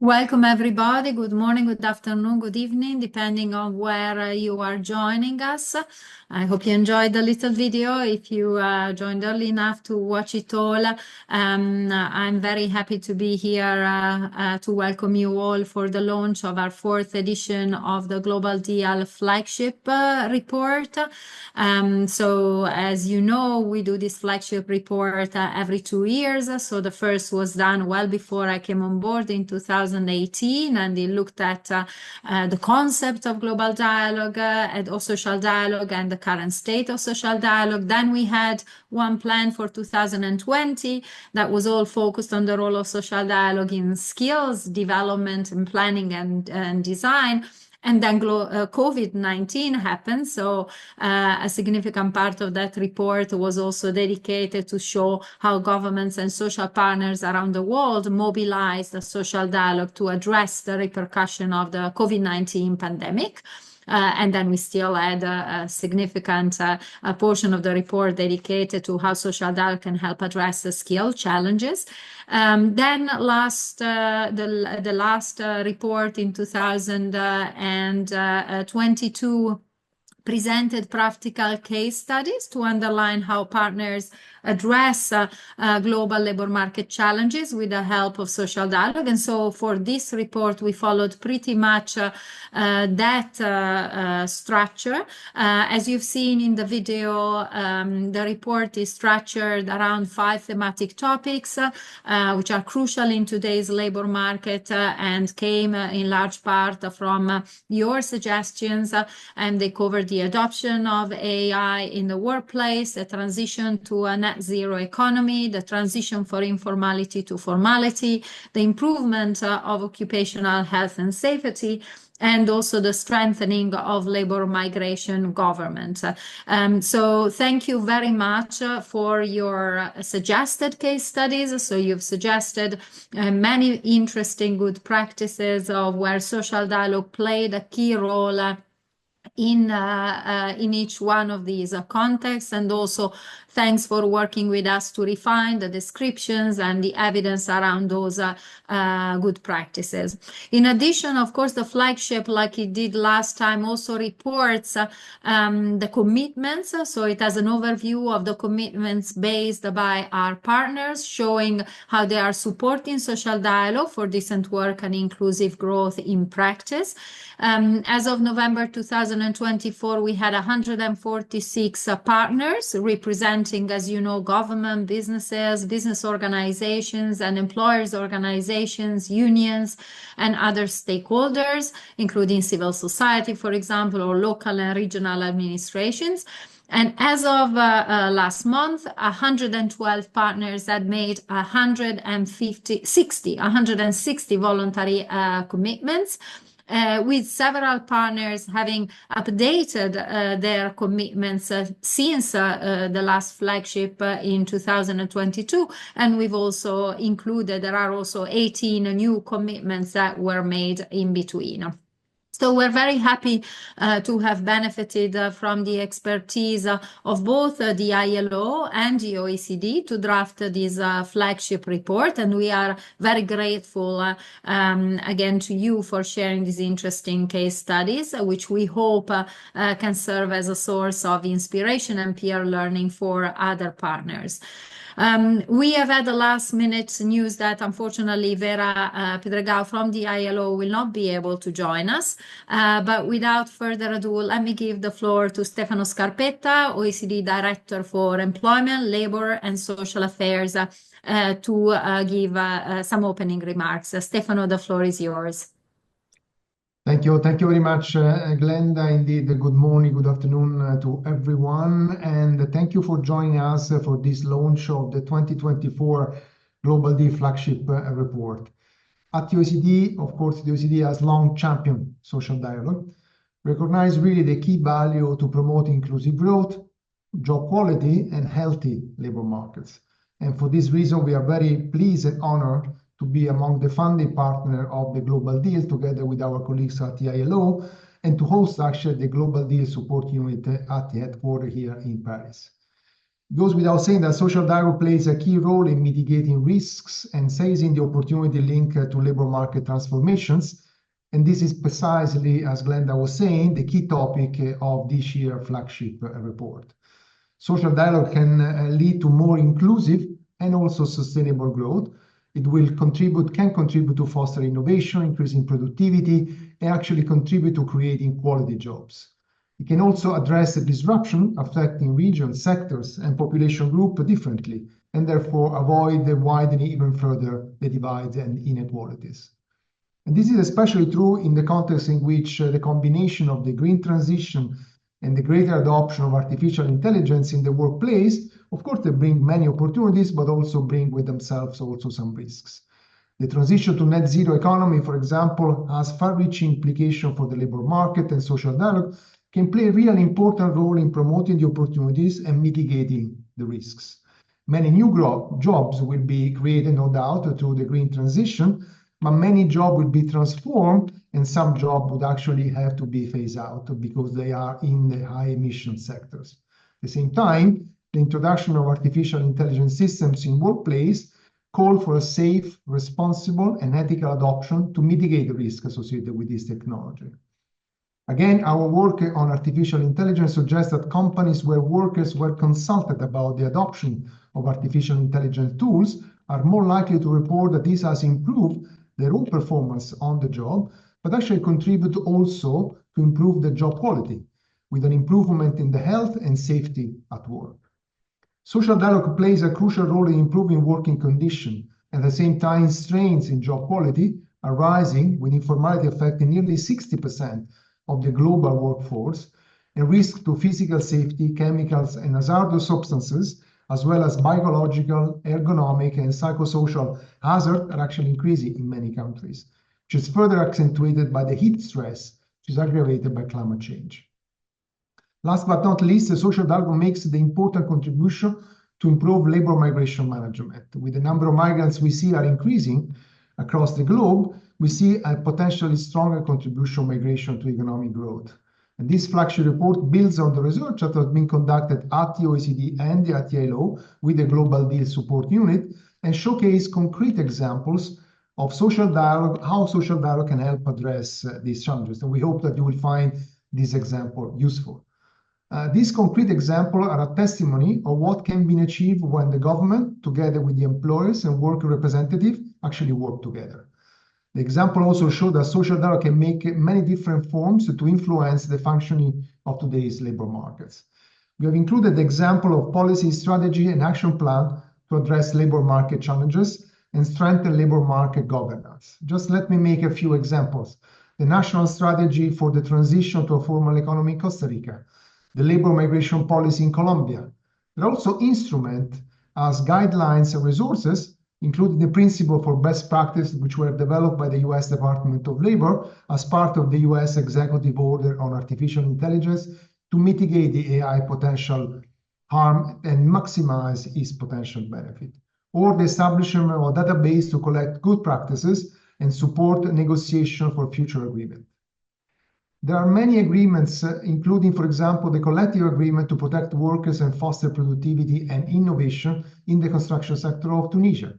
Welcome, everybody. Good morning, good afternoon, good evening, depending on where you are joining us. I hope you enjoyed the little video. If you joined early enough to watch it all, I'm very happy to be here to welcome you all for the launch of our fourth edition of the Global Deal Flagship Report. So, as you know, we do this flagship report every 2 years. So the first was done well before I came on board in 2018, and it looked at the concept of global dialogue and of social dialogue and the current state of social dialogue. Then we had one plan for 2020 that was all focused on the role of social dialogue in skills development and planning and design. And then COVID-19 happened. So a significant part of that report was also dedicated to show how governments and social partners around the world mobilized the social dialogue to address the repercussion of the COVID-19 pandemic. And then we still had a significant portion of the report dedicated to how social dialogue can help address the skill challenges. Then the last report in 2022 presented practical case studies to underline how partners address global labor market challenges with the help of social dialogue. And so for this report, we followed pretty much that structure. As you've seen in the video, the report is structured around 5 thematic topics, which are crucial in today's labor market and came in large part from your suggestions, and they cover the adoption of AI in the workplace, the transition to a net zero economy, the transition for informality to formality, the improvement of occupational health and safety, and also the strengthening of labor migration government. So thank you very much for your suggested case studies. So you've suggested many interesting good practices of where social dialogue played a key role in each one of these contexts, and also thanks for working with us to refine the descriptions and the evidence around those good practices. In addition, of course, the flagship, like it did last time, also reports the commitments. So it has an overview of the commitments based by our partners, showing how they are supporting social dialogue for decent work and inclusive growth in practice. As of November 2024, we had 146 partners representing, as you know, government, businesses, business organizations, and employers organizations, unions, and other stakeholders, including civil society, for example, or local and regional administrations. And as of last month, 112 partners had made 160 voluntary commitments, with several partners having updated their commitments since the last flagship in 2022. And we've also included, there are also 18 new commitments that were made in between. So we're very happy to have benefited from the expertise of both the ILO and the OECD to draft this flagship report. And we are very grateful again to you for sharing these interesting case studies, which we hope can serve as a source of inspiration and peer learning for other partners. We have had the last minute news that unfortunately Vera Pedregal from the ILO will not be able to join us. But without further ado, let me give the floor to Stefano Scarpetta, OECD Director for Employment, Labor and Social Affairs, to give some opening remarks. Stefano, the floor is yours. Thank you. Thank you very much, Glenda. Indeed, good morning, good afternoon to everyone. And thank you for joining us for this launch of the 2024 Global Deal Flagship Report. At the OECD, of course, the OECD has long championed social dialogue, recognize really the key value to promote inclusive growth, job quality, and healthy labor markets. And for this reason, we are very pleased and honored to be among the founding partner of the Global Deal, together with our colleagues at the ILO, and to host actually the Global Deal Support Unit at the headquarters here in Paris. It goes without saying that social dialogue plays a key role in mitigating risks and seizing the opportunity linked to labor market transformations. And this is precisely, as Glenda was saying, the key topic of this year's flagship report. Social dialogue can lead to more inclusive and also sustainable growth. It can contribute to foster innovation, increasing productivity, and actually contribute to creating quality jobs. It can also address the disruption affecting regions, sectors, and population groups differently, and therefore avoid widening even further the divides and inequalities. And this is especially true in the context in which the combination of the green transition and the greater adoption of artificial intelligence in the workplace, of course, they bring many opportunities, but also bring with themselves also some risks. The transition to net zero economy, for example, has far-reaching implications for the labor market, and social dialogue can play a really important role in promoting the opportunities and mitigating the risks. Many new jobs will be created, no doubt, through the green transition, but many jobs will be transformed, and some jobs would actually have to be phased out because they are in the high emission sectors. At the same time, the introduction of artificial intelligence systems in workplace call for a safe, responsible, and ethical adoption to mitigate the risk associated with this technology. Again, our work on artificial intelligence suggests that companies where workers were consulted about the adoption of artificial intelligence tools are more likely to report that this has improved their own performance on the job, but actually contribute also to improve the job quality with an improvement in the health and safety at work. Social dialogue plays a crucial role in improving working conditions. At the same time, strains in job quality are rising, with informality affecting nearly 60% of the global workforce, and risk to physical safety, chemicals, and hazardous substances, as well as biological, ergonomic, and psychosocial hazards are actually increasing in many countries, which is further accentuated by the heat stress, which is aggravated by climate change. Last but not least, the social dialogue makes the important contribution to improve labor migration management. With the number of migrants we see are increasing across the globe, we see a potentially stronger contribution of migration to economic growth. And this flagship report builds on the research that has been conducted at the OECD and at the ILO with the Global Deal Support Unit, and showcase concrete examples of social dialogue, how social dialogue can help address these challenges. And we hope that you will find this example useful. These concrete examples are a testimony of what can be achieved when the government, together with the employers and worker representatives, actually work together. The example also showed that social dialogue can make many different forms to influence the functioning of today's labor markets. We have included the example of policy, strategy, and action plan to address labor market challenges and strengthen labor market governance. Just let me make a few examples. The national strategy for the transition to a formal economy in Costa Rica, the labor migration policy in Colombia. There are also instruments as guidelines and resources, including the principle for best practice, which were developed by the US Department of Labor as part of the US Executive Order on Artificial Intelligence to mitigate the AI potential harm and maximize its potential benefit, or the establishment of a database to collect good practices and support negotiation for future agreement. There are many agreements, including, for example, the collective agreement to protect workers and foster productivity and innovation in the construction sector of Tunisia,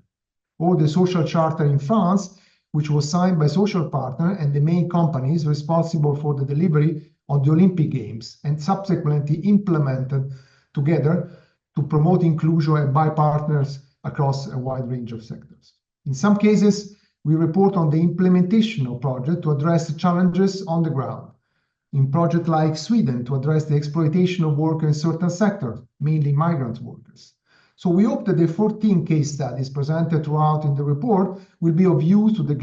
or the social charter in France, which was signed by social partners and the main companies responsible for the delivery of the Olympic Games, and subsequently implemented together to promote inclusion and by partners across a wide range of sectors. In some cases, we report on the implementation of projects to address the challenges on the ground. In projects like Sweden, to address the exploitation of workers in certain sectors, mainly migrant workers. So we hope that the 14 case studies presented throughout in the report will be of use to the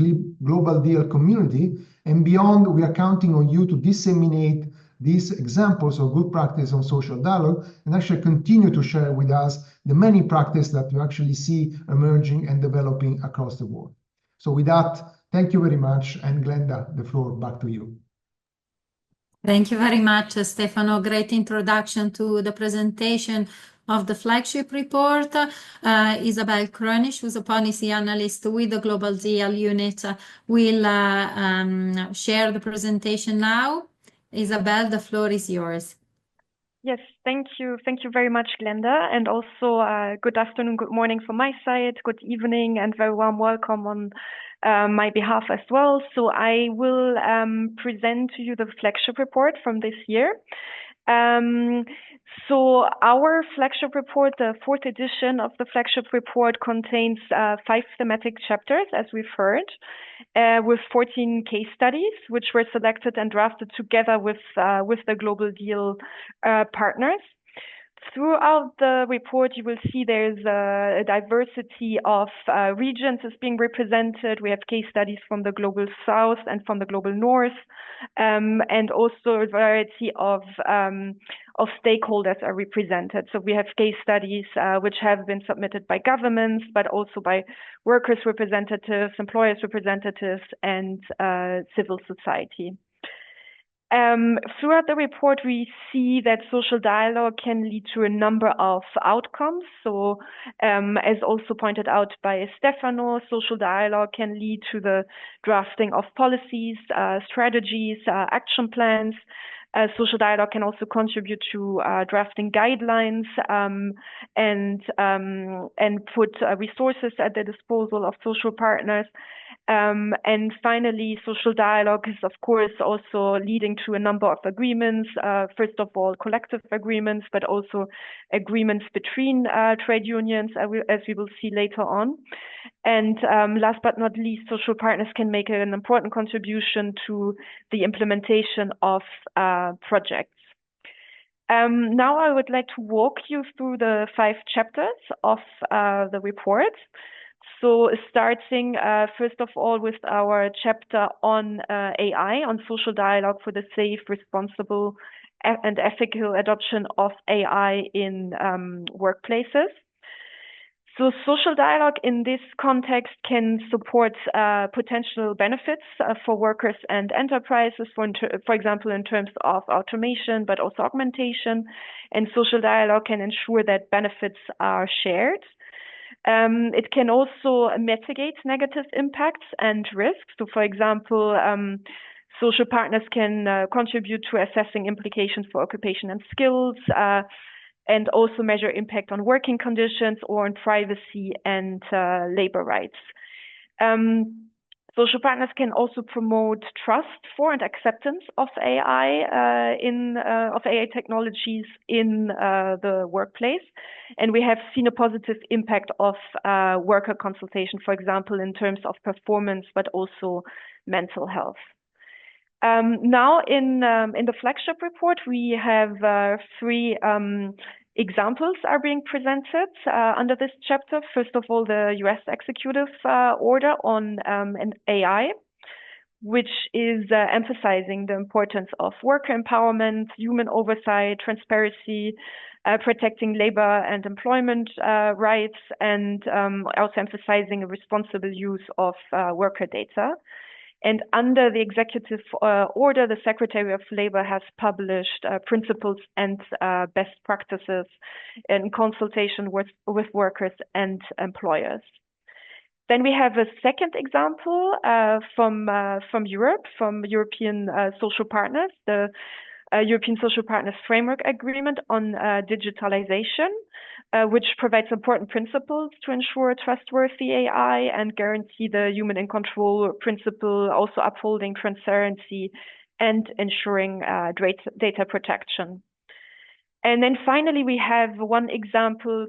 Global Deal community, and beyond, we are counting on you to disseminate these examples of good practice on social dialogue and actually continue to share with us the many practices that you actually see emerging and developing across the world. So with that, thank you very much, and Glenda, the floor back to you. Thank you very much, Stefano. Great introduction to the presentation of the flagship report. Isabel Kronisch, who's a policy analyst with the Global Deal Unit, will share the presentation now. Isabel, the floor is yours. Yes, Thank you very much, Glenda, and also good afternoon, good morning from my side, good evening, and very warm welcome on my behalf as well. So I will present to you the flagship report from this year. So our flagship report, the fourth edition of the flagship report, contains 5 thematic chapters, as we've heard, with 14 case studies, which were selected and drafted together with the Global Deal partners. Throughout the report, you will see there's a diversity of regions is being represented. We have case studies from the Global South and from the Global North, and also a variety of stakeholders are represented. So we have case studies which have been submitted by governments, but also by workers' representatives, employers' representatives, and civil society. Throughout the report, we see that social dialogue can lead to a number of outcomes. So, as also pointed out by Stefano, social dialogue can lead to the drafting of policies, strategies, action plans. Social dialogue can also contribute to drafting guidelines and put resources at the disposal of social partners. And finally, social dialogue is, of course, also leading to a number of agreements. First of all, collective agreements, but also agreements between trade unions, as we will see later on. And last but not least, social partners can make an important contribution to the implementation of projects. Now I would like to walk you through the 5 chapters of the report. So starting first of all with our chapter on AI, on social dialogue for the safe, responsible, and ethical adoption of AI in workplaces. So social dialogue in this context can support potential benefits for workers and enterprises, for example, in terms of automation, but also augmentation. And social dialogue can ensure that benefits are shared. It can also mitigate negative impacts and risks. So, for example, social partners can contribute to assessing implications for occupation and skills, and also measure impact on working conditions or on privacy and labor rights. Social partners can also promote trust for and acceptance of AI of AI technologies in the workplace, and we have seen a positive impact of worker consultation, for example, in terms of performance, but also mental health. Now, in the flagship report, we have 3 examples are being presented under this chapter. First of all, the US executive order on an AI, which is emphasizing the importance of worker empowerment, human oversight, transparency, protecting labor and employment rights, and also emphasizing a responsible use of worker data. And under the executive order, the Secretary of Labor has published principles and best practices in consultation with workers and employers. Then we have a second example from Europe, from European social partners, the European Social Partners Framework Agreement on digitalization, which provides important principles to ensure trustworthy AI and guarantee the human in control principle, also upholding transparency and ensuring data protection. And then finally, we have one example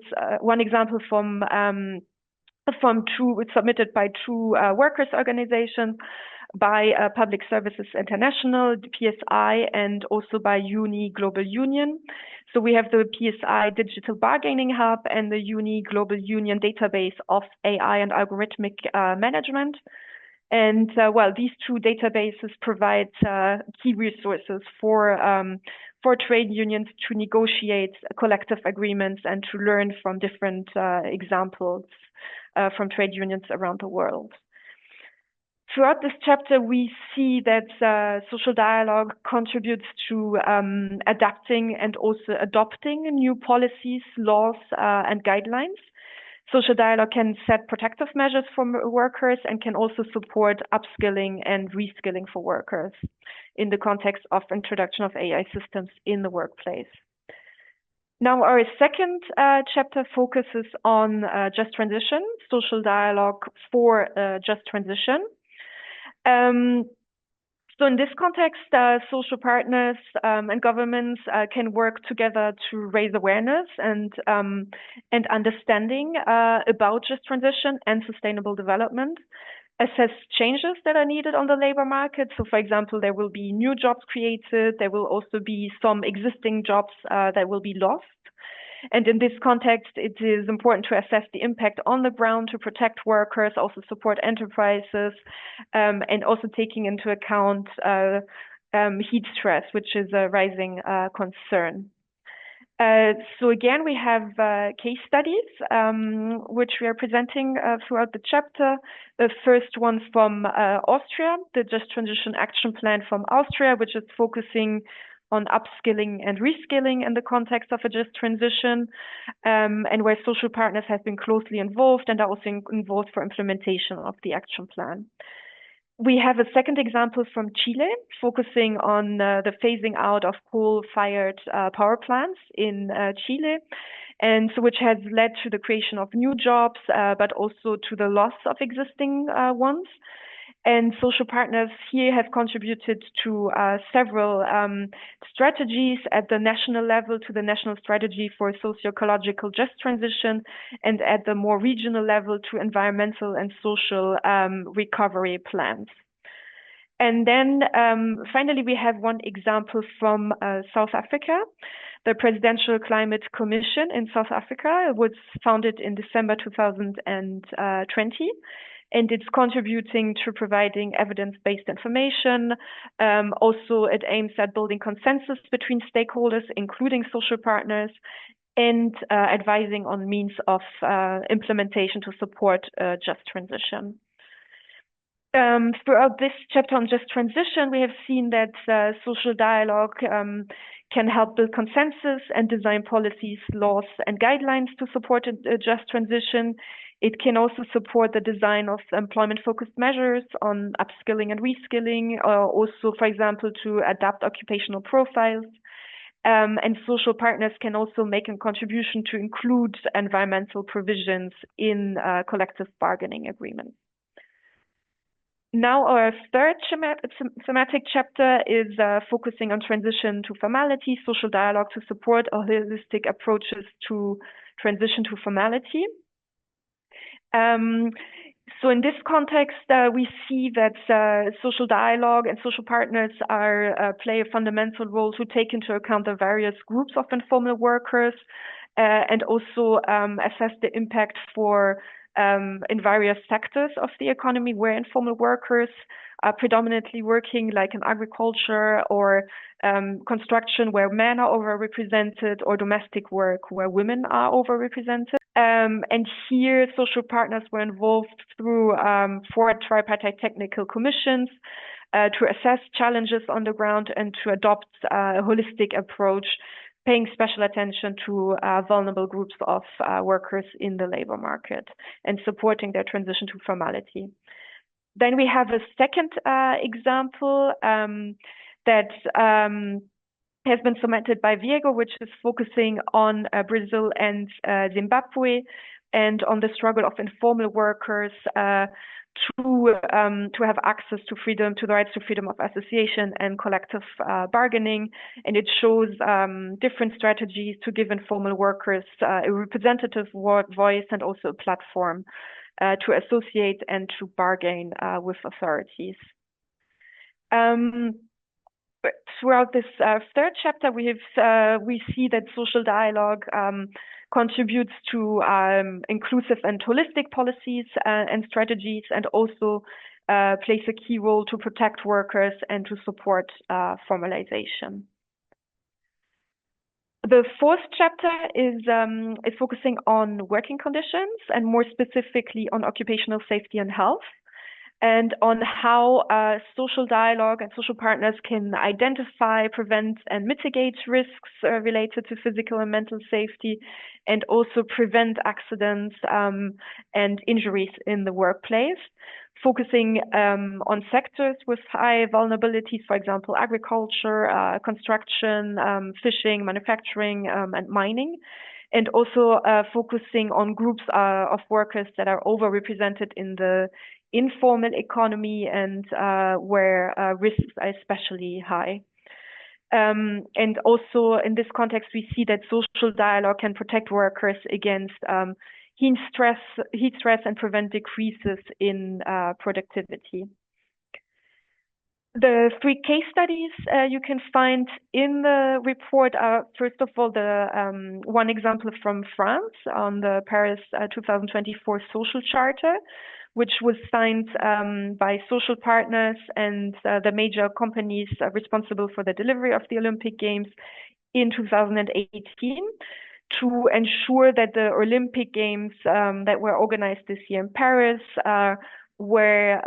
from 2 submitted by 2 workers' organizations, by Public Services International, the PSI, and also by UNI Global Union. So we have the PSI Digital Bargaining Hub and the UNI Global Union database of AI and algorithmic management. And well, these 2 databases provide key resources for trade unions to negotiate collective agreements and to learn from different examples from trade unions around the world. Throughout this chapter, we see that social dialogue contributes to adapting and also adopting new policies, laws, and guidelines. Social dialogue can set protective measures for workers and can also support upskilling and reskilling for workers in the context of introduction of AI systems in the workplace. Now, our second chapter focuses on just transition, social dialogue for just transition. So in this context, social partners and governments can work together to raise awareness and understanding about just transition and sustainable development, assess changes that are needed on the labor market. So, for example, there will be new jobs created. There will also be some existing jobs that will be lost. And in this context, it is important to assess the impact on the ground to protect workers, also support enterprises, and also taking into account heat stress, which is a rising concern. So again, we have case studies, which we are presenting throughout the chapter. The first one from Austria, the Just Transition Action Plan from Austria, which is focusing on upskilling and reskilling in the context of a just transition, and where social partners have been closely involved and are also involved for implementation of the action plan. We have a second example from Chile, focusing on the phasing out of coal-fired power plants in Chile, and so which has led to the creation of new jobs, but also to the loss of existing ones. And social partners here have contributed to several strategies at the national level, to the National Strategy for Socio-Ecological Just Transition, and at the more regional level to environmental and social recovery plans. And then finally, we have one example from South Africa. The Presidential Climate Commission in South Africa was founded in December 2020. And it's contributing to providing evidence-based information. Also, it aims at building consensus between stakeholders, including social partners, and advising on means of implementation to support just transition. Throughout this chapter on just transition, we have seen that social dialogue can help build consensus and design policies, laws, and guidelines to support a just transition. It can also support the design of employment-focused measures on upskilling and reskilling, also, for example, to adapt occupational profiles. And social partners can also make a contribution to include environmental provisions in collective bargaining agreements. Now, our third thematic chapter is focusing on transition to formality, social dialogue to support holistic approaches to transition to formality. So in this context, we see that social dialogue and social partners play a fundamental role to take into account the various groups of informal workers and also assess the impact in various sectors of the economy where informal workers are predominantly working, like in agriculture or construction where men are overrepresented, or domestic work where women are overrepresented. And here, social partners were involved through 4 tripartite technical commissions to assess challenges on the ground and to adopt a holistic approach, paying special attention to vulnerable groups of workers in the labor market and supporting their transition to formality. Then we have a second example that has been submitted by Diego, which is focusing on Brazil and Zimbabwe and on the struggle of informal workers to have access to freedom, to the rights to freedom of association and collective bargaining. And it shows different strategies to give informal workers a representative voice and also a platform to associate and to bargain with authorities. Throughout this third chapter, we see that social dialogue contributes to inclusive and holistic policies and strategies, and also plays a key role to protect workers and to support formalization. The fourth chapter is focusing on working conditions and more specifically on occupational safety and health. and on how social dialogue and social partners can identify, prevent, and mitigate risks related to physical and mental safety, and also prevent accidents and injuries in the workplace, focusing on sectors with high vulnerabilities, for example, agriculture, construction, fishing, manufacturing, and mining, and also focusing on groups of workers that are overrepresented in the informal economy and where risks are especially high. And also in this context, we see that social dialogue can protect workers against heat stress and prevent decreases in productivity. The 3 case studies you can find in the report are, first of all, the one example from France on the Paris 2024 Social Charter, which was signed by social partners and the major companies responsible for the delivery of the Olympic Games in 2018 to ensure that the Olympic Games that were organized this year in Paris were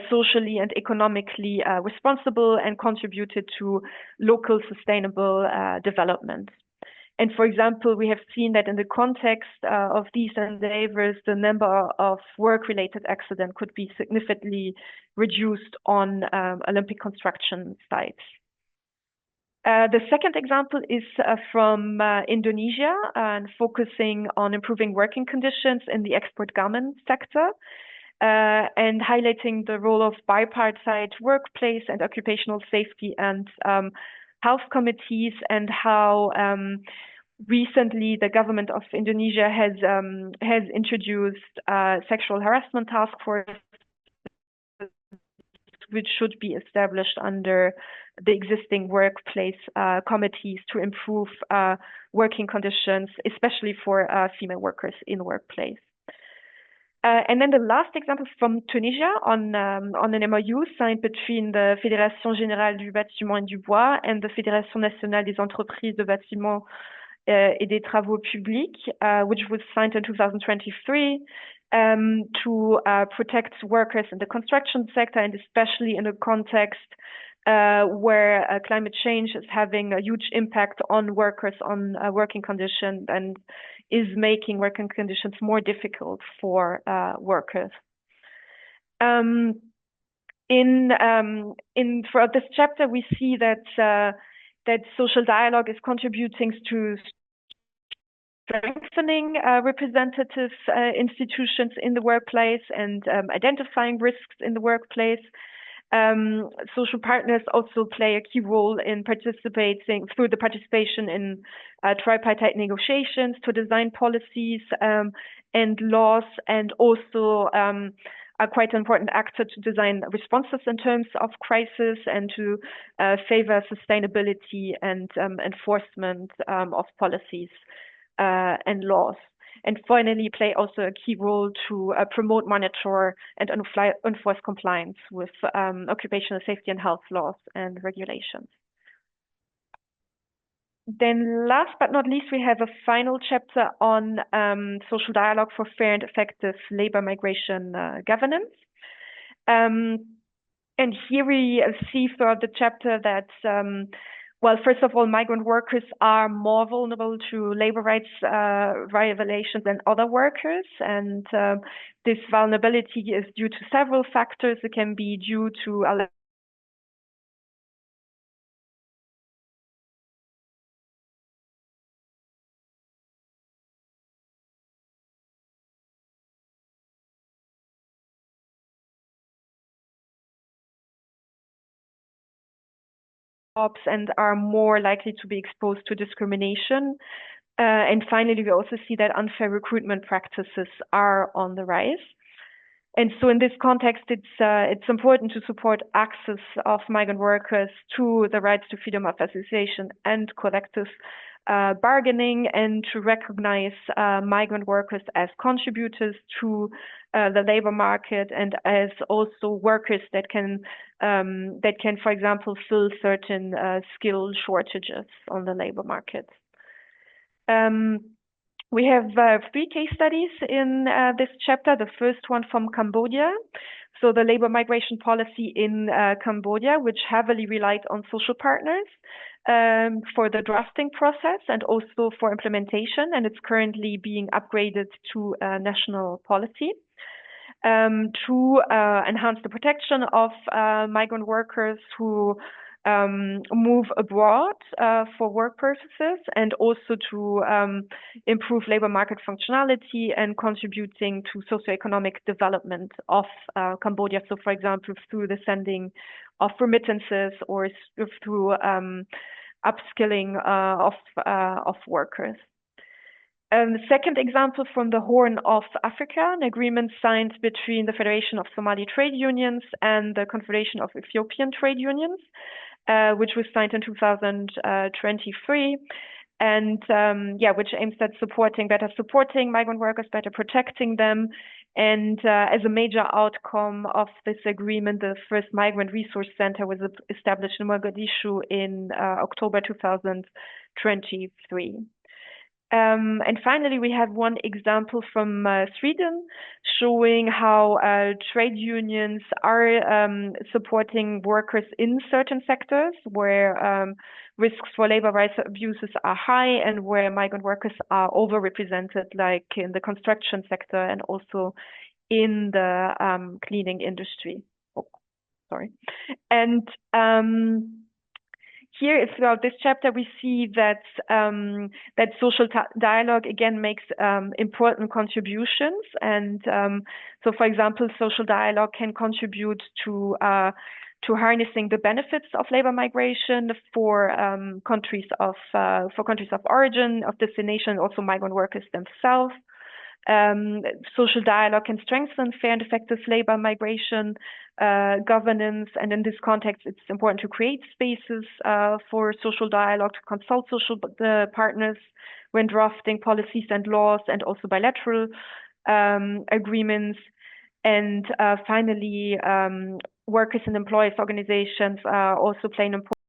socially and economically responsible and contributed to local sustainable development. And for example, we have seen that in the context of these endeavors, the number of work-related accidents could be significantly reduced on Olympic construction sites. The second example is from Indonesia and focusing on improving working conditions in the export garment sector. And highlighting the role of bipartite workplace and occupational safety and health committees, and how recently the government of Indonesia has introduced sexual harassment task force, which should be established under the existing workplace committees to improve working conditions, especially for female workers in the workplace. And then the last example from Tunisia on an MOU signed between the Fédération Générale du Bâtiment et du Bois and the Fédération Nationale des Entreprises de Bâtiments et des Travaux Publics, which was signed in 2023 to protect workers in the construction sector, and especially in a context where climate change is having a huge impact on workers, on working conditions, and is making working conditions more difficult for workers. Throughout this chapter, we see that social dialogue is contributing to strengthening representative institutions in the workplace and identifying risks in the workplace. Social partners also play a key role in participating through the participation in tripartite negotiations to design policies and laws, and also are quite an important actor to design responses in terms of crisis and to favor sustainability and enforcement of policies and laws. And finally, play also a key role to promote, monitor, and enforce compliance with occupational safety and health laws and regulations. Then last but not least, we have a final chapter on social dialogue for fair and effective labor migration governance. And here we see throughout the chapter that well, first of all, migrant workers are more vulnerable to labor rights violations than other workers. And this vulnerability is due to several factors. It can be due to and are more likely to be exposed to discrimination. And finally, we also see that unfair recruitment practices are on the rise. And so in this context, it's important to support access of migrant workers to the rights to freedom of association and collective bargaining, and to recognize migrant workers as contributors to the labor market, and as also workers that can, for example, fill certain skill shortages on the labor market. We have 3 case studies in this chapter. The first one from Cambodia. So the labor migration policy in Cambodia, which heavily relied on social partners for the drafting process and also for implementation, and it's currently being upgraded to national policy to enhance the protection of migrant workers who move abroad for work purposes, and also to improve labor market functionality and contributing to socioeconomic development of Cambodia. So, for example, through the sending of remittances or through upskilling of workers. The second example from the Horn of Africa, an agreement signed between the Federation of Somali Trade Unions and the Confederation of Ethiopian Trade Unions, which was signed in 2023, and which aims at better supporting migrant workers, better protecting them. And as a major outcome of this agreement, the first Migrant Resource Center was established in Mogadishu in October 2023. And finally, we have one example from Sweden showing how trade unions are supporting workers in certain sectors where risks for labor rights abuses are high and where migrant workers are overrepresented, like in the construction sector and also in the cleaning industry. Oh, sorry. And here, throughout this chapter, we see that that social dialogue again makes important contributions, and so, for example, social dialogue can contribute to harnessing the benefits of labor migration for countries of origin, of destination, also migrant workers themselves. Social dialogue can strengthen fair and effective labor migration governance, and in this context, it's important to create spaces for social dialogue, to consult social partners when drafting policies and laws, and also bilateral agreements. And finally, workers and employees organizations also play an important